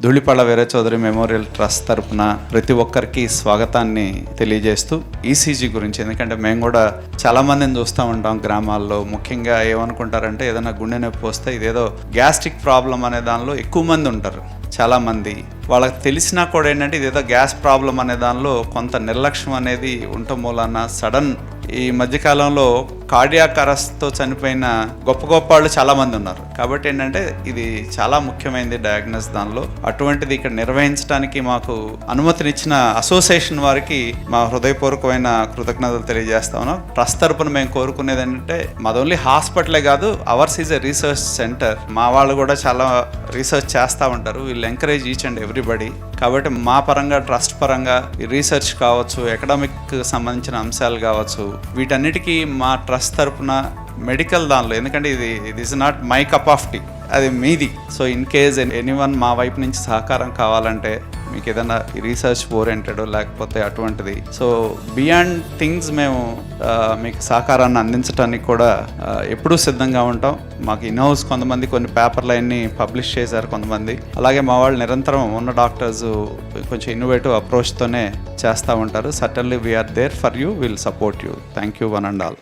ధూళిపాళ వీర Chowdary memorial trust తరపున ప్రతి ఒక్కరికి స్వాగతాన్ని తెలియజేస్తూ ఈసీజీ గురించి, ఎందుకంటే మేము కూడా చాలా మందిని చూస్తూ ఉంటాం గ్రామాల్లో. ముఖ్యంగా ఏమనుకుంటారంటే ఏదైనా గుండె నొప్పి వస్తే ఇదేదో గ్యాస్ట్రిక్ ప్రాబ్లం అనే దానిలో ఎక్కువ మంది ఉంటారు. చాలామంది వాళ్ళకి తెలిసినా కూడా ఏంటంటే ఇదేదో గ్యాస్ ప్రాబ్లం అనే దానిలో కొంత నిర్లక్ష్యం అనేది ఉండటం మూలన సడన్ ఈ మధ్యకాలంలో కార్డియాక్ అరెస్ట్తో చనిపోయిన గొప్ప గొప్ప వాళ్ళు చాలామంది ఉన్నారు. కాబట్టి ఏంటంటే ఇది చాలా ముఖ్యమైనది డయాగ్నోస్ దానిలో. అటువంటిది ఇక్కడ నిర్వహించడానికి మాకు అనుమతినిచ్చిన అసోసియేషన్ వారికి మా హృదయపూర్వకమైన కృతజ్ఞతలు తెలియజేస్తా ఉన్నాం. ట్రస్ట్ తరపున మేము కోరుకునేది ఏంటంటే మాది ఓన్లీ హాస్పిటలే కాదు, hours is a research centre. మా వాళ్ళు కూడా చాలా రీసెర్చ్ చేస్తూ ఉంటారు. వీళ్ళు ఎంకరేజ్ ఈచ్ అండ్ ఎవ్రీబడి. కాబట్టి మా పరంగా ట్రస్ట్ పరంగా ఈ రీసెర్చ్ కావచ్చు, ఎకనామిక్ సంబంధించిన అంశాలు కావచ్చు, వీటన్నిటికీ మా ట్రస్ట్ తరపున మెడికల్ దానిలో, ఎందుకంటే ఇది is not my cup of tea, అది మీది. సో ఇన్ కేస్ ఎనీవన్ మా వైపు నుంచి సహకారం కావాలంటే, మీకు ఏదైనా రీసెర్చ్ ఓరియంటెడ్ లేకపోతే అటువంటిది, సో బియాండ్ థింగ్స్ మేము మీకు సహకారాన్ని అందించడానికి కూడా ఎప్పుడూ సిద్ధంగా ఉంటాం. మాకు ఇన్హౌస్ కొంతమంది కొన్ని పేపర్లు అన్నీ పబ్లిష్ చేశారు కొంతమంది. అలాగే మా వాళ్ళు నిరంతరం ఉన్న డాక్టర్స్ కొంచెం ఇన్నోవేటివ్ అప్రోచ్తోనే చేస్తూ ఉంటారు. Certainly we're there for you, will support you. Thank you one and all.